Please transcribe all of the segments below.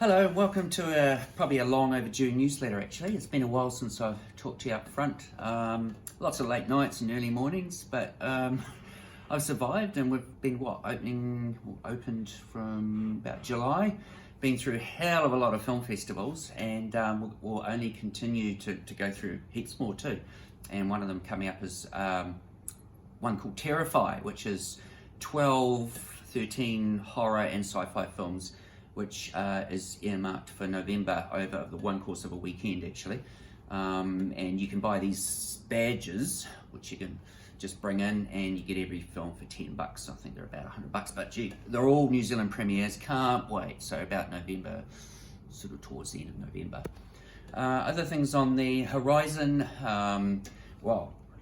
Hello, welcome to probably a long overdue newsletter actually. It's been a while since I've talked to you up front. Lots of late nights and early mornings, but I've survived and we've been opened from about July. Been through a hell of a lot of film festivals and we'll only continue to go through heaps more too. And one of them coming up is one called Terrify, which is 12, 13 horror and sci-fi films which is earmarked for November over the one course of a weekend actually. And you can buy these badges, which you can just bring in and you get every film for $10. I think they're about $100, but gee, they're all New Zealand premieres, can't wait. So about November, sort of towards the end of November. Other things on the horizon,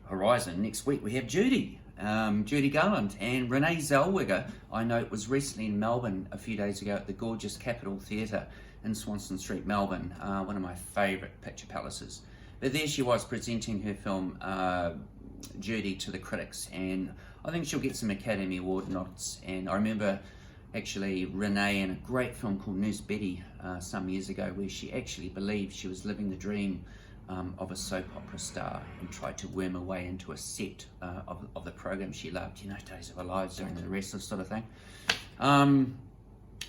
Horizon, next week we have Judy Garland and Renee Zellweger. I know it was recently in Melbourne a few days ago at the gorgeous Capitol Theatre in Swanston Street, Melbourne, one of my favourite picture palaces. But there she was presenting her film Judy to the critics, and I think she'll get some Academy Award nods. And I remember actually Renee in a great film called Nurse Betty some years ago, where she actually believed she was living the dream of a soap opera star and tried to worm her way into a set of the program she loved, you know, Days of Our Lives, Doing the Restless sort of thing.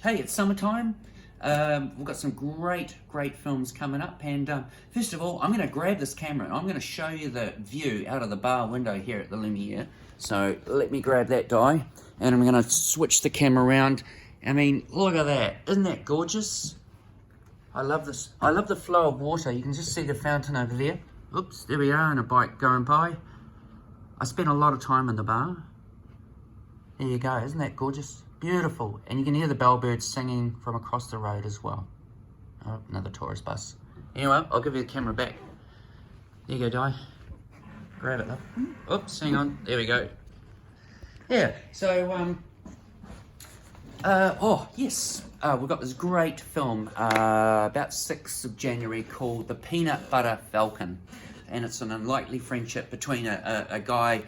Hey, it's summertime. We've got some great films coming up, and first of all, I'm going to grab this camera and I'm going to show you the view out of the bar window here at the Lumiere. So let me grab that die and I'm going to switch the camera around. I mean, look at that. Isn't that gorgeous? I love this. I love the flow of water. You can just see the fountain over there. Oops, there we are, and a bike going by. I spent a lot of time in the bar. There you go. Isn't that gorgeous? Beautiful. And you can hear the bellbirds singing from across the road as well. Oh, another tourist bus. Anyway, I'll give you the camera back. There you go, Di. Grab it, love. Oops, hang on. There we go. Yeah, so, yes. We've got this great film about 6th of January called The Peanut Butter Falcon. And it's an unlikely friendship between a guy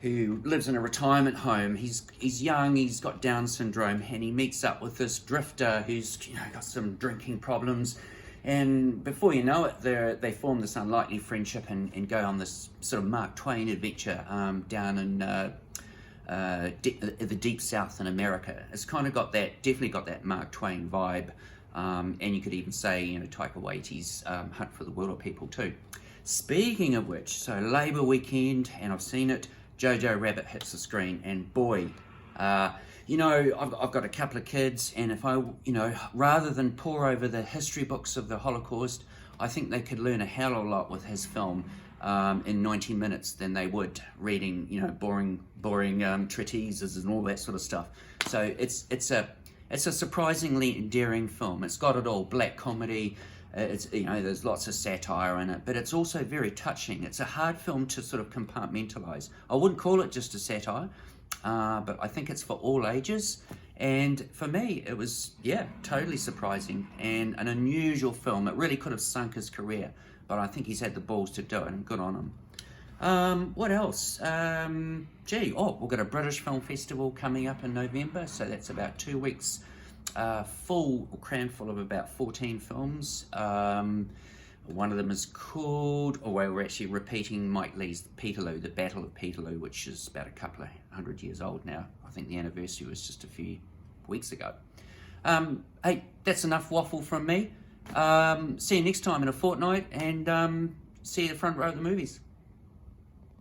who lives in a retirement home. He's young, he's got Down syndrome, and he meets up with this drifter who's got some drinking problems. And before you know it, they form this unlikely friendship and go on this sort of Mark Twain adventure down in the deep south in America. It's kind of definitely got that Mark Twain vibe, and you could even say, Taika Waititi's Hunt for the Wilder People too. Speaking of which, so Labour weekend, and I've seen it, Jojo Rabbit hits the screen, and boy, I've got a couple of kids, and if I, rather than pore over the history books of the Holocaust, I think they could learn a hell of a lot with his film in 90 minutes than they would reading, boring treatises and all that sort of stuff. So it's a surprisingly endearing film. It's got it all: black comedy. There's lots of satire in it, but it's also very touching. It's a hard film to sort of compartmentalize. I wouldn't call it just a satire, but I think it's for all ages. And for me, it was, totally surprising and an unusual film. It really could have sunk his career, but I think he's had the balls to do it, and good on him. What else? We've got a British Film Festival coming up in November, so that's about 2 weeks. Crammed full of about 14 films. One of them is called, we're actually repeating Mike Leigh's Peterloo, The Battle of Peterloo, which is about a couple of 100 years old now. I think the anniversary was just a few weeks ago. Hey, that's enough waffle from me. See you next time in a fortnight, and see you at the front row of the movies.